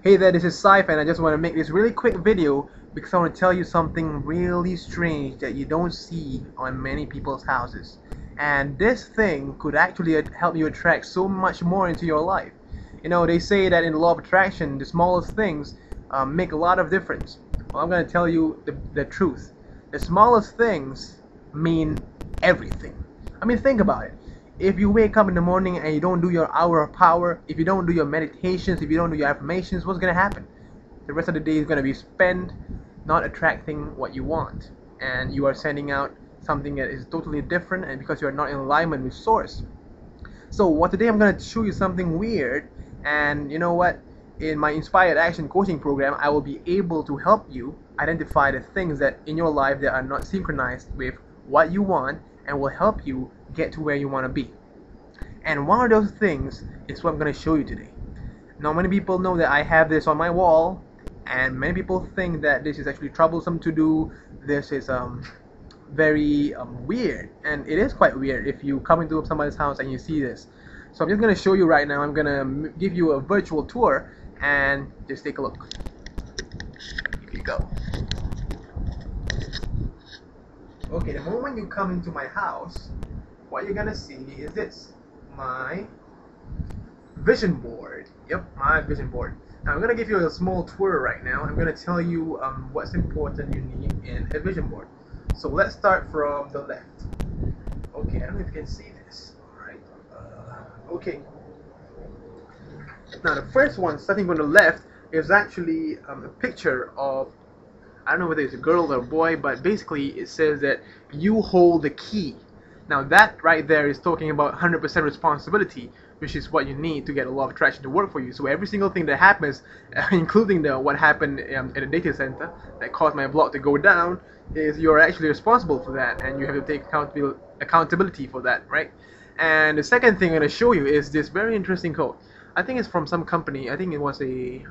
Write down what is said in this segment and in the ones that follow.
Hey there, this is Saif, and I just want to make this really quick video because I want to tell you something really strange that you don't see on many people's houses. And this thing could actually help you attract so much more into your life. You know, they say that in the law of attraction, the smallest things make a lot of difference. Well, I'm going to tell you the truth. The smallest things mean everything. I mean, think about it. If you wake up in the morning and you don't do your hour of power, if you don't do your meditations, if you don't do your affirmations, what's going to happen? The rest of the day is going to be spent not attracting what you want. And you are sending out something that is totally different, and because you are not in alignment with source. So today I'm going to show you something weird, and you know what? In my Inspired Action coaching program, I will be able to help you identify the things that in your life that are not synchronized with what you want, and will help you get to where you want to be. And one of those things is what I'm going to show you today. Now, many people know that I have this on my wall, and many people think that this is actually troublesome to do. This is very weird, and it is quite weird if you come into somebody's house and you see this. So I'm just going to show you right now. I'm going to give you a virtual tour and just take a look. Here you go. Okay, the moment you come into my house, what you're gonna see is this, my vision board. Yep, my vision board. Now I'm gonna give you a small tour right now. I'm gonna tell you what's important you need in a vision board. So let's start from the left. Okay, I don't know if you can see this. Alright. Okay. Now the first one, starting from the left, is actually a picture of, I don't know whether it's a girl or a boy, but basically it says that you hold the key. Now that right there is talking about 100% responsibility, which is what you need to get a law of attraction to work for you. So every single thing that happens, including what happened at the data center that caused my blog to go down, is you're actually responsible for that, and you have to take accountability for that, right? And the second thing I'm going to show you is this very interesting quote. I think it's from some company. I think it was a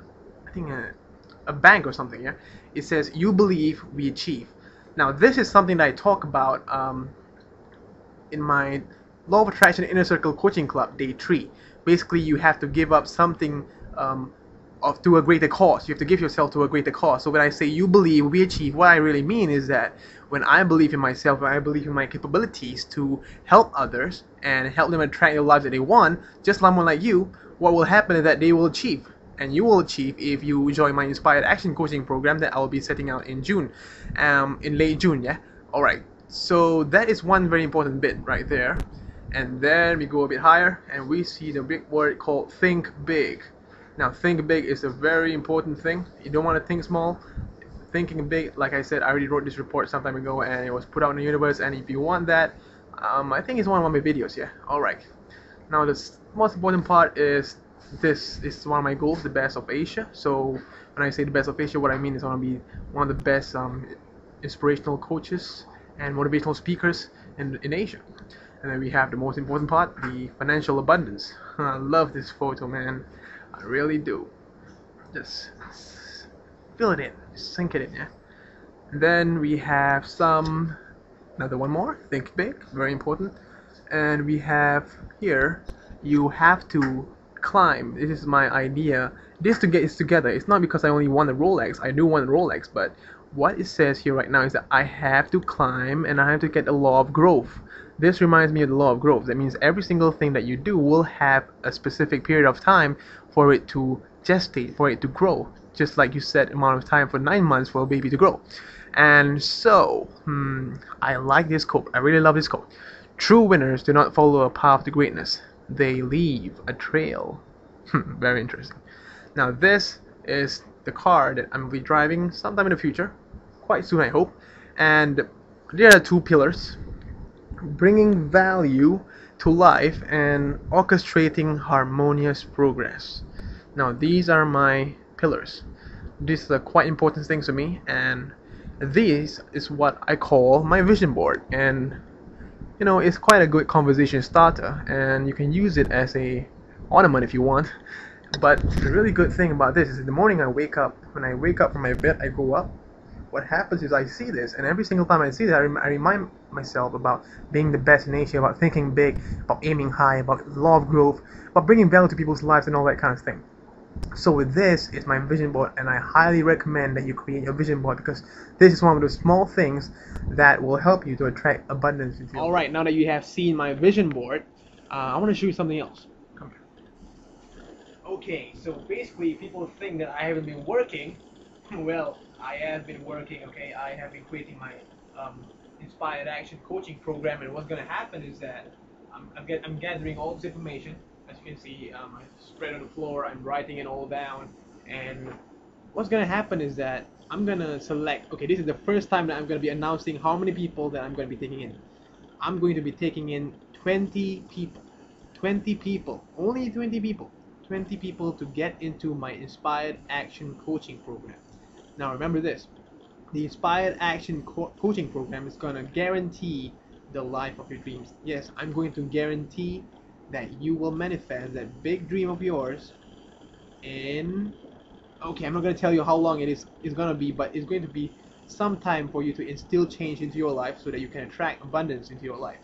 bank or something. Yeah, it says, "You believe, we achieve." Now this is something that I talk about in my Law of Attraction Inner Circle Coaching Club Day 3. Basically, you have to give up something to a greater cause. You have to give yourself to a greater cause. So when I say you believe, we achieve, what I really mean is that when I believe in myself, when I believe in my capabilities to help others and help them attract the lives that they want, just someone like you, what will happen is that they will achieve. And you will achieve if you join my Inspired Action coaching program that I will be setting out in June, in late June. Yeah. All right. So that is one very important bit right there. And then we go a bit higher, and we see the big word called think big. Now, think big is a very important thing. You don't want to think small. Thinking big, like I said, I already wrote this report some time ago, and it was put out in the universe. And if you want that, I think it's one of my videos. Yeah. All right. Now, the most important part is, this is one of my goals, the best of Asia. So when I say the best of Asia, what I mean is I want to be one of the best inspirational coaches and motivational speakers in Asia. And then we have the most important part, the financial abundance. I love this photo, man. I really do. Just fill it in, just sink it in, yeah. And then we have another one more, think big, very important. And we have here, you have to climb. This is my idea. This to get this together. It's not because I only want a Rolex. I do want a Rolex, but what it says here right now is that I have to climb, and I have to get the law of growth. This reminds me of the law of growth. That means every single thing that you do will have a specific period of time for it to gestate, for it to grow. Just like you set amount of time for 9 months for a baby to grow. And so, I like this quote. I really love this quote. True winners do not follow a path to greatness. They leave a trail. Very interesting. Now this is the car that I'm going to be driving sometime in the future, quite soon I hope. And there are two pillars: bringing value to life and orchestrating harmonious progress. Now these are my pillars. These are quite important things to me, and this is what I call my vision board. And you know, it's quite a good conversation starter, and you can use it as a ornament if you want. But the really good thing about this is in the morning when I wake up from my bed, I go up. What happens is I see this, and every single time I see that, I remind myself about being the best in Asia, about thinking big, about aiming high, about law of growth, about bringing value to people's lives and all that kind of thing. So with this is my vision board, and I highly recommend that you create your vision board, because this is one of the small things that will help you to attract abundance into your life. Alright, now that you have seen my vision board, I want to show you something else. Come here. Okay, so basically people think that I haven't been working. Well, I have been working, okay? I have been creating my Inspired Action coaching program, and what's going to happen is that I'm gathering all this information. As you can see, I spread on the floor, I'm writing it all down, and what's going to happen is that I'm going to select, okay, this is the first time that I'm going to be announcing how many people that I'm going to be taking in. I'm going to be taking in 20 people. 20 people. Only 20 people. 20 people to get into my Inspired Action coaching program. Now remember this. The Inspired Action coaching program is going to guarantee the life of your dreams. Yes, I'm going to guarantee that you will manifest that big dream of yours in, okay, I'm not going to tell you how long it's going to be, but it's going to be some time for you to instill change into your life so that you can attract abundance into your life.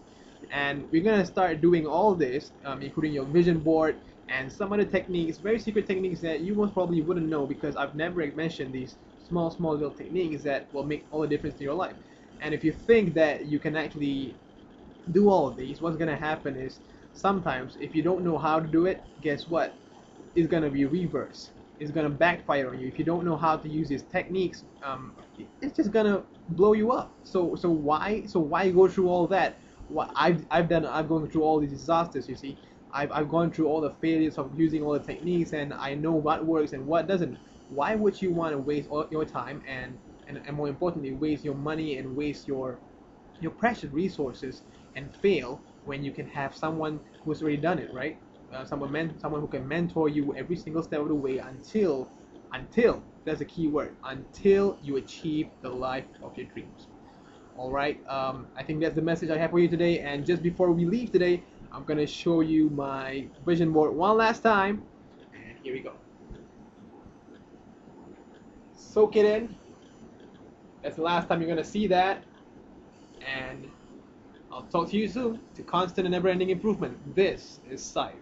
And we're going to start doing all this, including your vision board and some other techniques, very secret techniques that you most probably wouldn't know, because I've never mentioned these small little techniques that will make all the difference in your life. And if you think that you can actually do all of these, what's going to happen is, sometimes if you don't know how to do it, guess what? It's going to be reverse. It's going to backfire on you. If you don't know how to use these techniques, it's just going to blow you up. So why go through all that? What I've gone through all these disasters, you see. I've gone through all the failures of using all the techniques, and I know what works and what doesn't. Why would you want to waste all your time and more importantly, waste your money and waste your precious resources and fail when you can have someone who's already done it, right? Someone who can mentor you every single step of the way until that's a key word, until you achieve the life of your dreams. All right, I think that's the message I have for you today. And just before we leave today, I'm gonna show you my vision board one last time. And here we go. Soak it in. That's the last time you're gonna see that. And I'll talk to you soon. To constant and never-ending improvement. This is Saif.